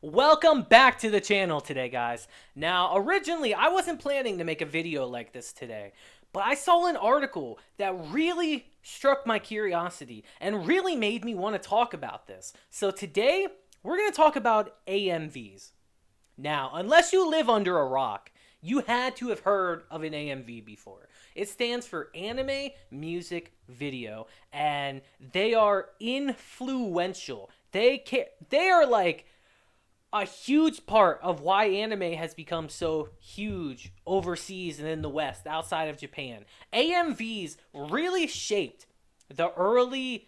Welcome back to the channel today, guys. Now, originally, I wasn't planning to make a video like this today, but I saw an article that really struck my curiosity and really made me want to talk about this. So today, we're going to talk about AMVs. Now, unless you live under a rock, you had to have heard of an AMV before. It stands for Anime Music Video, and they are influential. They are like a huge part of why anime has become so huge overseas and in the West, outside of Japan. AMVs really shaped the early,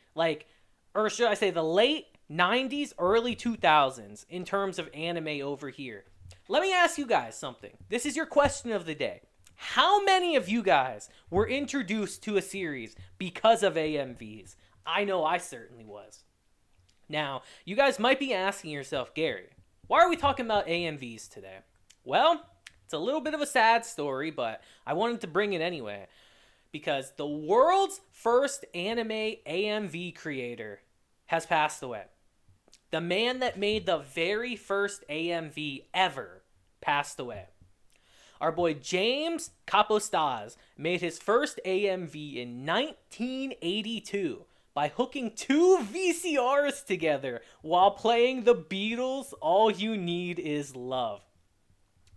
or should I say the late 90s, early 2000s in terms of anime over here. Let me ask you guys something. This is your question of the day. How many of you guys were introduced to a series because of AMVs? I know I certainly was. Now, you guys might be asking yourself, Gary, why are we talking about AMVs today? Well, it's a little bit of a sad story, but I wanted to bring it anyway. Because the world's first anime AMV creator has passed away. The man that made the very first AMV ever passed away. Our boy James Kaposztas made his first AMV in 1982 by hooking two VCRs together while playing the Beatles' All You Need Is Love.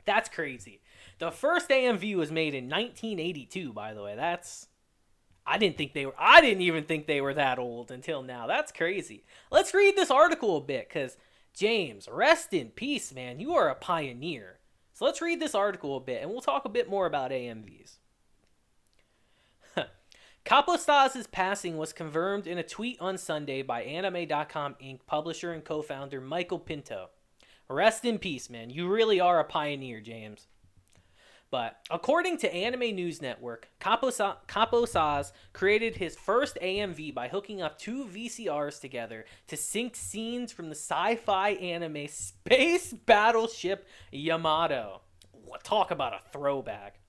That's crazy. The first AMV was made in 1982, by the way. I didn't even think they were that old until now. That's crazy. Let's read this article a bit, because James, rest in peace, man. You are a pioneer. So let's read this article a bit, and we'll talk a bit more about AMVs. Kaposztas' passing was confirmed in a tweet on Sunday by Anime.com Inc. publisher and co-founder Michael Pinto. Rest in peace, man. You really are a pioneer, James. But according to Anime News Network, Kaposztas created his first AMV by hooking up two VCRs together to sync scenes from the sci-fi anime Space Battleship Yamato. Talk about a throwback.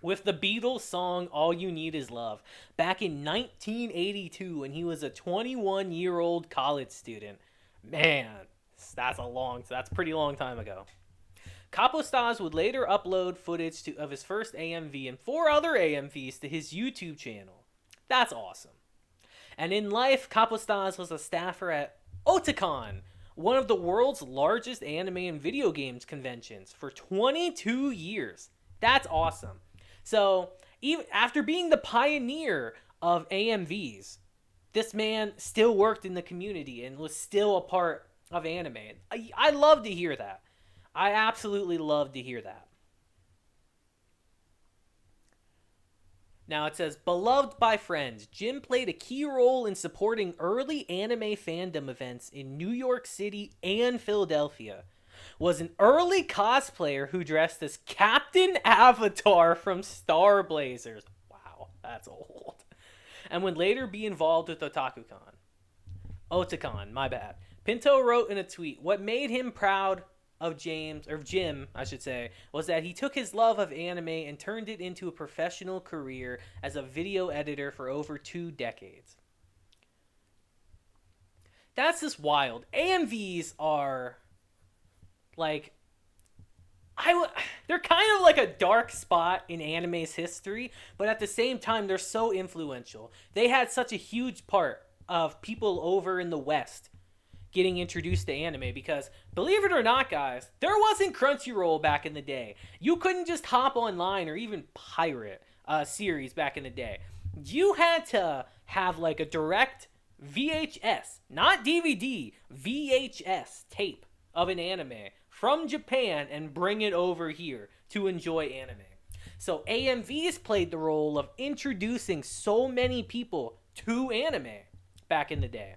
With the Beatles song All You Need Is Love back in 1982 when he was a 21-year-old college student. Man, that's a pretty long time ago. Kaposztas would later upload footage of his first AMV and 4 other AMVs to his YouTube channel. That's awesome. And in life, Kaposztas was a staffer at Otakon, one of the world's largest anime and video games conventions, for 22 years. That's awesome. So, even after being the pioneer of AMVs, this man still worked in the community and was still a part of anime. I love to hear that. I absolutely love to hear that. Now it says, beloved by friends, Jim played a key role in supporting early anime fandom events in New York City and Philadelphia. Was an early cosplayer who dressed as Captain Avatar from Star Blazers. Wow, that's old. And would later be involved with Otakon, my bad. Pinto wrote in a tweet, what made him proud of Jim, I should say, was that he took his love of anime and turned it into a professional career as a video editor for over 2 decades. That's just wild. AMVs are they're kind of like a dark spot in anime's history, but at the same time, they're so influential. They had such a huge part of people over in the West getting introduced to anime because, believe it or not, guys, there wasn't Crunchyroll back in the day. You couldn't just hop online or even pirate a series back in the day. You had to have like a direct VHS, not DVD, VHS tape of an anime from Japan and bring it over here to enjoy anime. So AMVs played the role of introducing so many people to anime back in the day.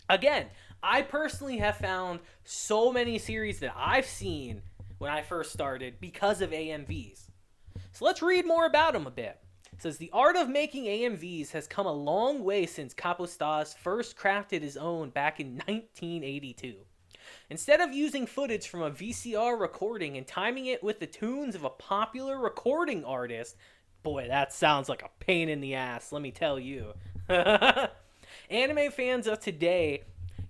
Again, I personally have found so many series that I've seen when I first started because of AMVs. So let's read more about them a bit. It says, the art of making AMVs has come a long way since Kaposztas first crafted his own back in 1982. Instead of using footage from a VCR recording and timing it with the tunes of a popular recording artist, boy, that sounds like a pain in the ass, let me tell you. Anime fans of today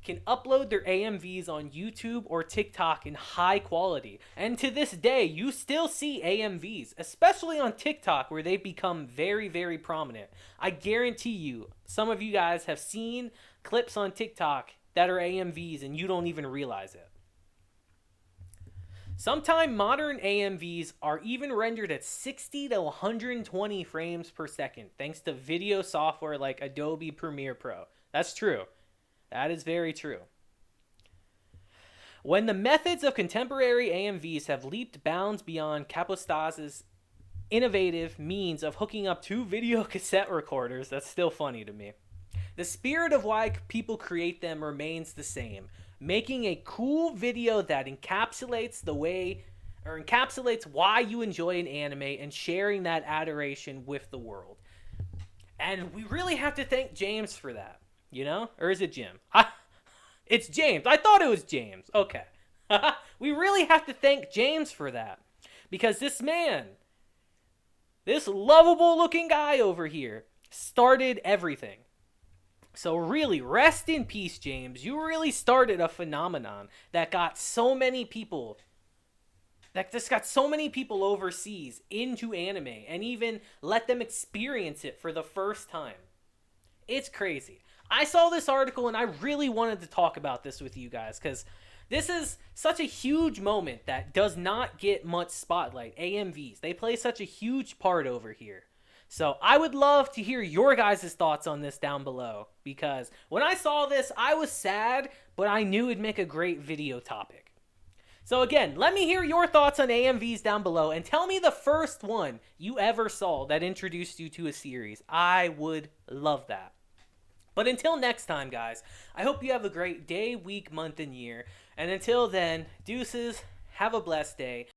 can upload their AMVs on YouTube or TikTok in high quality. And to this day, you still see AMVs, especially on TikTok, where they've become very, very prominent. I guarantee you, some of you guys have seen clips on TikTok that are AMVs and you don't even realize it. Sometimes modern AMVs are even rendered at 60 to 120 frames per second, thanks to video software like Adobe Premiere Pro. That's true. That is very true. When the methods of contemporary AMVs have leaped bounds beyond Kaposztas's innovative means of hooking up two video cassette recorders, that's still funny to me. The spirit of why people create them remains the same, making a cool video that encapsulates why you enjoy an anime and sharing that adoration with the world. And we really have to thank James for that, you know? Or is it Jim? It's James. I thought it was James. Okay. We really have to thank James for that. Because this man, this lovable looking guy over here, started everything. So really, rest in peace, James. You really started a phenomenon that got so many people, that just got so many people overseas into anime and even let them experience it for the first time. It's crazy. I saw this article and I really wanted to talk about this with you guys because this is such a huge moment that does not get much spotlight. AMVs, they play such a huge part over here. So I would love to hear your guys' thoughts on this down below, because when I saw this, I was sad, but I knew it'd make a great video topic. So again, let me hear your thoughts on AMVs down below, and tell me the first one you ever saw that introduced you to a series. I would love that. But until next time, guys, I hope you have a great day, week, month, and year. And until then, deuces, have a blessed day.